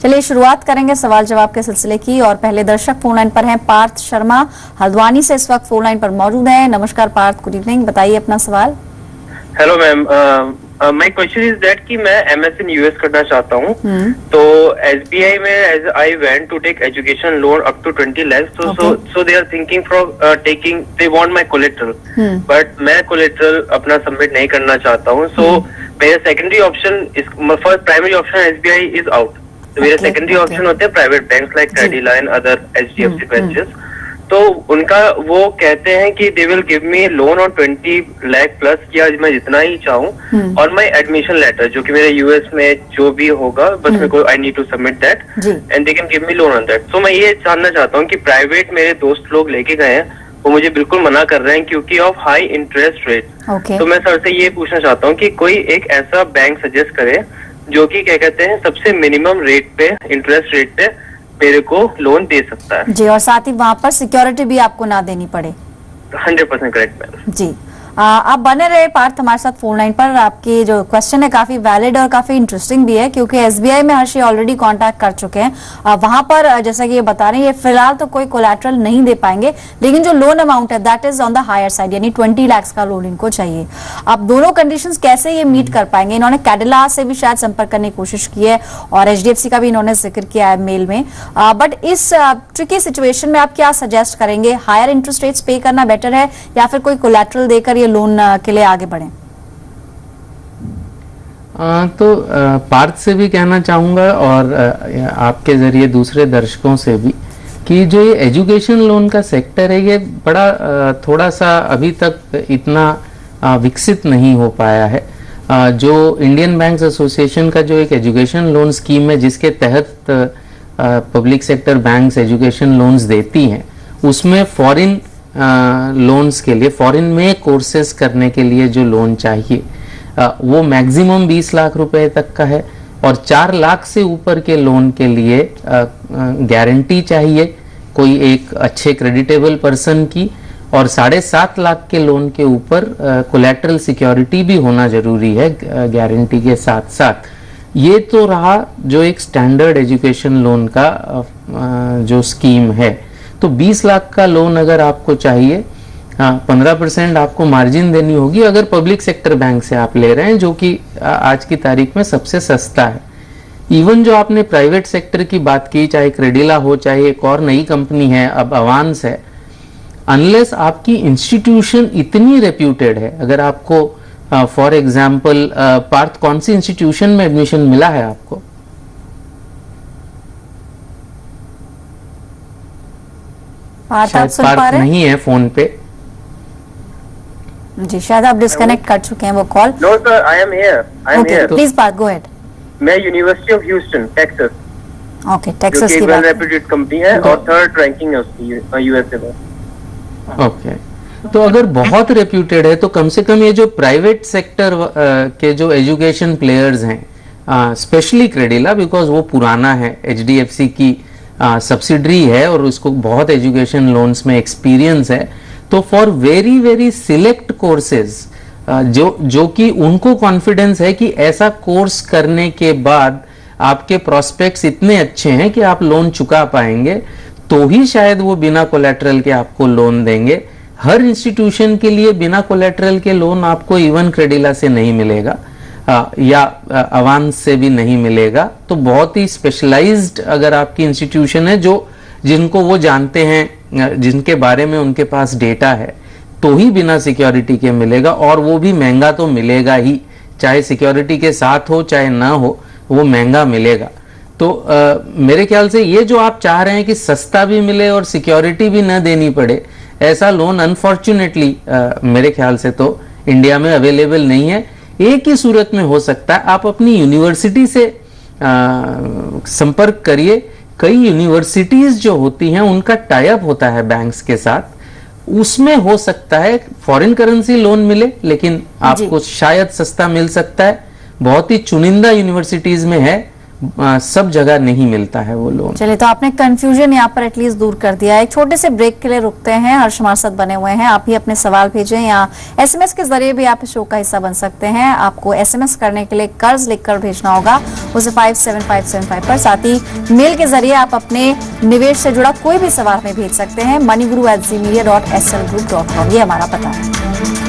चलिए शुरुआत करेंगे सवाल जवाब के सिलसिले की और पहले दर्शक फोन लाइन पर हैं पार्थ शर्मा हल्द्वानी से इस वक्त फोन लाइन पर मौजूद हैं। नमस्कार पार्थ, गुड इवनिंग, बताइए अपना सवाल। Hello ma'am, my question is that कि मैं एमएस इन यूएस करना चाहता हूँ। तो एसबीआई में as I went to take education loan up to 20 lakhs, so they are thinking from taking, they want my collateral, but मैं collateral अपना submit नहीं करना चाहता हूँ। सो मेरा secondary option, first primary option SBI is out, तो मेरे secondary option होते हैं private banks like Credila and other HDFC branches. तो उनका वो कहते हैं कि they will give me loan on 20 lakh plus, या मैं जितना ही चाहूँ, और माई एडमिशन लेटर जो कि मेरे यूएस में जो भी होगा, बस मेरे को I need to submit that and they can give me loan on that. तो मैं ये जानना चाहता हूँ कि प्राइवेट मेरे दोस्त लोग लेके गए हैं, वो मुझे बिल्कुल मना कर रहे हैं क्योंकि ऑफ हाई इंटरेस्ट रेट। तो मैं सर से ये पूछना चाहता हूँ कि कोई एक ऐसा बैंक सजेस्ट करे जो कि क्या कहते हैं सबसे मिनिमम रेट पे, इंटरेस्ट रेट पे मेरे को लोन दे सकता है जी, और साथ ही वहाँ पर सिक्योरिटी भी आपको ना देनी पड़े। 100% करेक्ट मैम जी। आप बने रहे पार्थ हमारे साथ फोन लाइन पर। आपकी जो क्वेश्चन है काफी वैलिड और काफी इंटरेस्टिंग भी है, क्योंकि एसबीआई में हर्षी ऑलरेडी कांटेक्ट कर चुके हैं। वहां पर जैसा कि ये बता रहे हैं, ये फिलहाल तो कोई कोलैटरल नहीं दे पाएंगे, लेकिन जो लोन अमाउंट है that is on the higher side, यानी 20 lakhs का लोन इनको चाहिए। अब दोनों कंडीशंस कैसे ये मीट कर पाएंगे? इन्होंने कैडिला से भी शायद संपर्क करने की कोशिश की है और एचडीएफसी का भी इन्होंने जिक्र किया है मेल में, बट इस ट्रिकी सिचुएशन में आप क्या सजेस्ट करेंगे? हायर इंटरेस्ट रेट्स पे करना बेटर है या फिर कोई कोलैटरल देकर लोन के लिए आगे बढ़े? तो पार्थ से भी कहना चाहूंगा और आपके जरिए दूसरे दर्शकों से भी कि जो ये एजुकेशन लोन का सेक्टर है, ये बड़ा थोड़ा सा अभी तक इतना विकसित नहीं हो पाया है। जो इंडियन बैंक्स एसोसिएशन का जो एक एजुकेशन लोन स्कीम है, जिसके तहत public sector banks education loans देती हैं, उसमें फॉरेन लोन्स के लिए, फॉरेन में कोर्सेज करने के लिए जो लोन चाहिए वो मैक्सिमम 20 लाख रुपए तक का है, और 4 लाख से ऊपर के लोन के लिए गारंटी चाहिए कोई एक अच्छे क्रेडिटेबल पर्सन की, और 7.5 लाख के लोन के ऊपर कोलैटरल सिक्योरिटी भी होना जरूरी है गारंटी के साथ साथ। ये तो रहा जो एक स्टैंडर्ड एजुकेशन लोन का जो स्कीम है। तो 20 लाख का लोन अगर आपको चाहिए, 15% आपको मार्जिन देनी होगी अगर पब्लिक सेक्टर बैंक से आप ले रहे हैं, जो कि आज की तारीख में सबसे सस्ता है। इवन जो आपने प्राइवेट सेक्टर की बात की, चाहे क्रेडिला हो, चाहे एक और नई कंपनी है अब अवांस है, अनलेस आपकी इंस्टीट्यूशन इतनी रेप्यूटेड है, अगर आपको फॉर एग्जाम्पल पार्थ कौन सी इंस्टीट्यूशन में एडमिशन मिला है आपको? शायद पार्थ नहीं है फोन पे जी, शायद आप डिस्कनेक्ट कर चुके हैं वो call. No sir, I am here, I am here. Please Parth go ahead. मैं university of Houston Texas, okay, Texas की वेल रेप्यूटेड कंपनी है और 3rd रैंकिंग है उसकी यूएसए में। ओके, तो अगर बहुत रेप्यूटेड है तो कम से कम ये जो प्राइवेट सेक्टर के जो एजुकेशन प्लेयर्स हैं, स्पेशली क्रेडिला, बिकॉज वो पुराना है, एचडीएफसी की सब्सिडरी है और उसको बहुत एजुकेशन लोन्स में एक्सपीरियंस है, तो for very very select courses जो कि उनको कॉन्फिडेंस है कि ऐसा कोर्स करने के बाद आपके प्रोस्पेक्ट्स इतने अच्छे हैं कि आप लोन चुका पाएंगे, तो ही शायद वो बिना कोलैटरल के आपको लोन देंगे। हर इंस्टीट्यूशन के लिए बिना कोलैटरल के लोन आपको इवन क्रेडिला से नहीं मिलेगा या अवांस से भी नहीं मिलेगा। तो बहुत ही स्पेशलाइज्ड अगर आपकी इंस्टीट्यूशन है, जो जिनको वो जानते हैं, जिनके बारे में उनके पास डेटा है, तो ही बिना सिक्योरिटी के मिलेगा, और वो भी महंगा तो मिलेगा ही, चाहे सिक्योरिटी के साथ हो चाहे ना हो, वो महंगा मिलेगा। तो मेरे ख्याल से ये जो आप चाह रहे हैं कि सस्ता भी मिले और सिक्योरिटी भी ना देनी पड़े, ऐसा लोन अनफॉर्चुनेटली मेरे ख्याल से तो इंडिया में अवेलेबल नहीं है। एक ही सूरत में हो सकता है, आप अपनी यूनिवर्सिटी से संपर्क करिए। कई यूनिवर्सिटीज जो होती हैं उनका टाई अप होता है बैंक्स के साथ, उसमें हो सकता है फॉरेन करेंसी लोन मिले, लेकिन आपको शायद सस्ता मिल सकता है। बहुत ही चुनिंदा यूनिवर्सिटीज में है, सब जगह नहीं मिलता है वो लोन। चलिए, तो आपने कंफ्यूजन यहाँ पर एटलीस्ट दूर कर दिया है। एक छोटे से ब्रेक के लिए रुकते हैं। हर्ष हमारे साथ बने हुए हैं, आप भी अपने सवाल भेजें या एसएमएस के जरिए भी आप इस शो का हिस्सा बन सकते हैं। आपको एसएमएस करने के लिए कर्ज लिखकर भेजना होगा उसे 57575 पर। साथ ही मेल के जरिए आप अपने निवेश से जुड़ा कोई भी सवाल हमें भेज सकते हैं। moneyguru@zmedia.slgroup.com ये हमारा पता है।